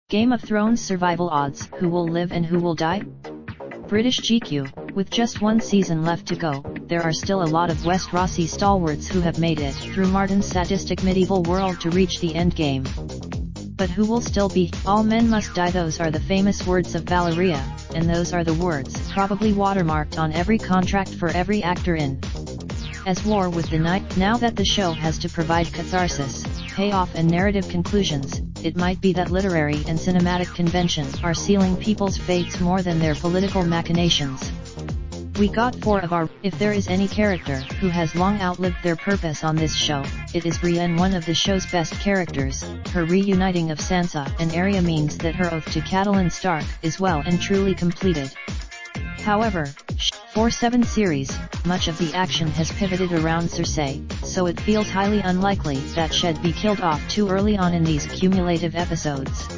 Game of Thrones survival odds: who will live and who will die? British GQ, with just one season left to go, there are still a lot of Westerosi stalwarts who have made it through Martin's sadistic medieval world to reach the end game. But who will still be? All men must die. Those are the famous words of Valyria, and those are the words probably watermarked on every contract for every actor in As War with the Night. Now that the show has to provide catharsis, payoff and narrative conclusions, it might be that literary and cinematic conventions are sealing people's fates more than their political machinations. We got 4 of our. If there is any character who has long outlived their purpose on this show, it is Brienne, one of the show's best characters. Her reuniting of Sansa and Arya means that her oath to Catelyn Stark is well and truly completed. However, for 7 series, much of the action has pivoted around Cersei, so it feels highly unlikely that she'd be killed off too early on in these cumulative episodes.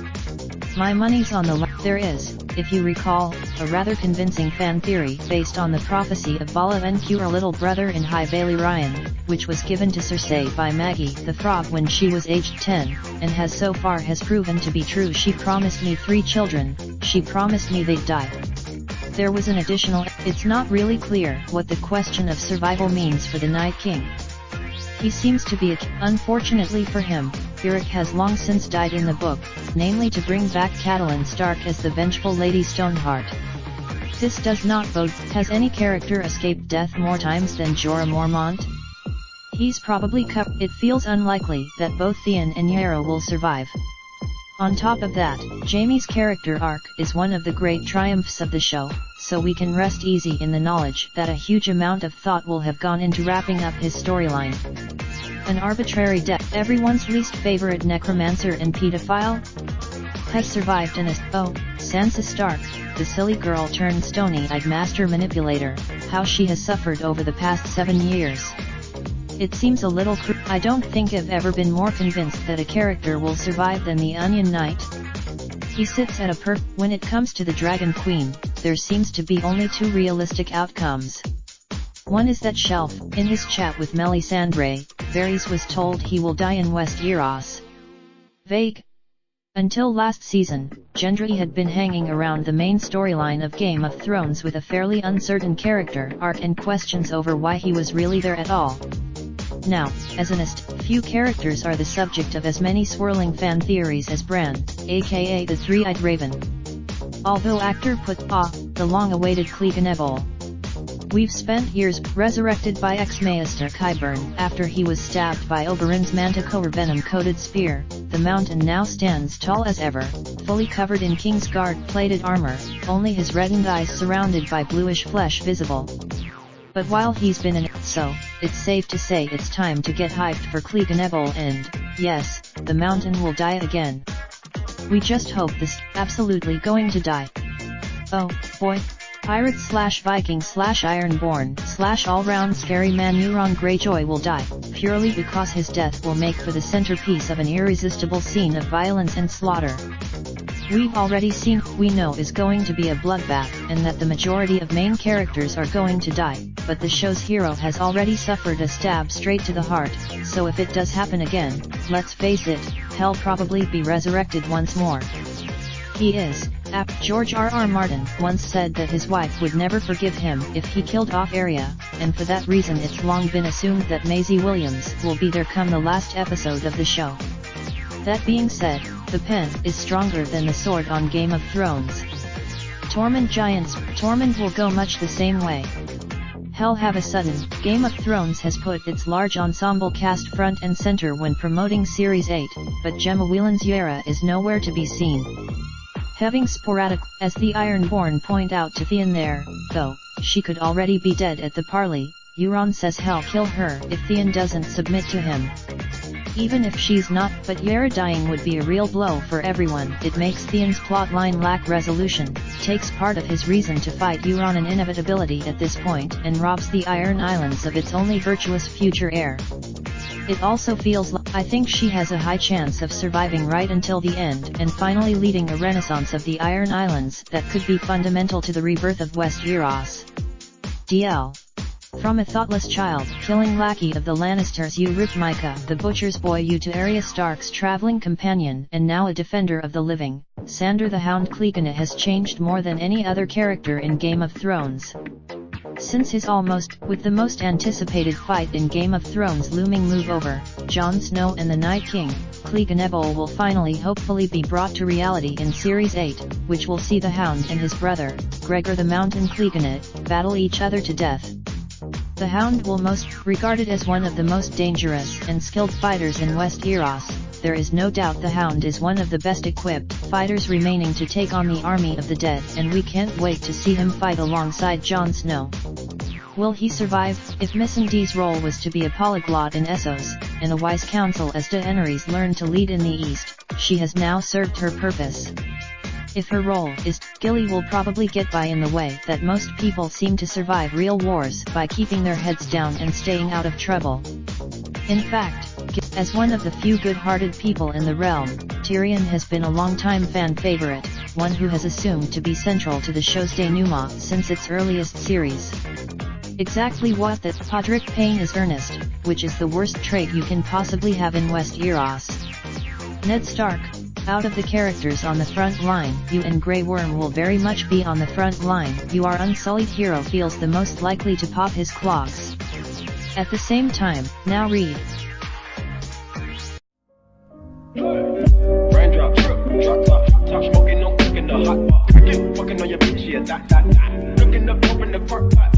My money's on the there is, if you recall, a rather convincing fan theory based on the prophecy of Vala Venq, her little brother in High Valyrian, which was given to Cersei by Maggie the Frog when she was aged 10, and has so far proven to be true. She promised me 3 children, she promised me they'd die. There was an additional. It's not really clear what the question of survival means for the Night King. He seems to be unfortunately for him, Beric has long since died in the book, namely to bring back Catelyn Stark as the vengeful Lady Stoneheart. This does not bode. Has any character escaped death more times than Jorah Mormont? He's probably It feels unlikely that both Theon and Yara will survive. On top of that, Jaime's character arc is one of the great triumphs of the show, so we can rest easy in the knowledge that a huge amount of thought will have gone into wrapping up his storyline. An arbitrary death. Everyone's least favorite necromancer and pedophile has survived, and Sansa Stark, the silly girl turned stony-eyed master manipulator, how she has suffered over the past 7 years. It seems a little I don't think I've ever been more convinced that a character will survive than the Onion Knight. He sits at a when it comes to the Dragon Queen, there seems to be only 2 realistic outcomes. One is that Shelf, in his chat with Melisandre, Varys was told he will die in Westeros. Vague. Until last season, Gendry had been hanging around the main storyline of Game of Thrones with a fairly uncertain character arc and questions over why he was really there at all. Now, as few characters are the subject of as many swirling fan theories as Bran, aka the Three-Eyed Raven. Although actor put the long-awaited Clegane Ebol. We've spent years resurrected by ex-Maester Qyburn after he was stabbed by Oberyn's Manticore venom-coated spear. The mountain now stands tall as ever, fully covered in Kingsguard-plated armor, only his reddened eyes surrounded by bluish flesh visible. But while he's been in it, so, it's safe to say it's time to get hyped for Clegane Ebol, and, yes, the mountain will die again. We just hope this absolutely going to die. Oh, boy. Pirate/Viking/Ironborn/all-round scary man Euron Greyjoy will die, purely because his death will make for the centerpiece of an irresistible scene of violence and slaughter. We've already seen, we know is going to be a bloodbath, and that the majority of main characters are going to die, but the show's hero has already suffered a stab straight to the heart, so if it does happen again, let's face it, he'll probably be resurrected once more. He is. George R.R. Martin once said that his wife would never forgive him if he killed off Arya, and for that reason it's long been assumed that Maisie Williams will be there come the last episode of the show. That being said, the pen is stronger than the sword on Game of Thrones. Tormund Giants. Tormund will go much the same way. Hell have a sudden. Game of Thrones has put its large ensemble cast front and center when promoting Series 8, but Gemma Whelan's Yara is nowhere to be seen. Having sporadic, as the Ironborn point out to Theon there, though, she could already be dead at the parley. Euron says he'll kill her if Theon doesn't submit to him. Even if she's not, but Yara dying would be a real blow for everyone. It makes Theon's plotline lack resolution, takes part of his reason to fight Euron and inevitability at this point, and robs the Iron Islands of its only virtuous future heir. It also feels like I think she has a high chance of surviving right until the end and finally leading a renaissance of the Iron Islands that could be fundamental to the rebirth of Westeros. DL. From a thoughtless child, killing lackey of the Lannisters, you ripped Micah, the butcher's boy, you to Arya Stark's traveling companion and now a defender of the living, Sandor the Hound Clegane has changed more than any other character in Game of Thrones. Since his with the most anticipated fight in Game of Thrones looming move over, Jon Snow and the Night King, Clegane will finally hopefully be brought to reality in Series 8, which will see the Hound and his brother, Gregor the Mountain Clegane, battle each other to death. The Hound will most regarded as one of the most dangerous and skilled fighters in Westeros. There is no doubt the Hound is one of the best equipped fighters remaining to take on the army of the dead, and we can't wait to see him fight alongside Jon Snow. Will he survive? If Missandei's role was to be a polyglot in Essos, and a wise counsel as Daenerys learned to lead in the East, she has now served her purpose. If her role is, Gilly will probably get by in the way that most people seem to survive real wars, by keeping their heads down and staying out of trouble. In fact, as one of the few good-hearted people in the realm, Tyrion has been a long-time fan favorite, one who has assumed to be central to the show's denouement since its earliest series. Exactly what that Podrick Payne is earnest, which is the worst trait you can possibly have in Westeros. Ned Stark. Out of the characters on the front line, you and Grey Worm will very much be on the front line. Your unsullied hero feels the most likely to pop his clogs. At the same time, now read. Raindrop, drop top smoking, no cooking the hot pot. Fucking on your bitch, yeah, that. Looking up, open the park pot.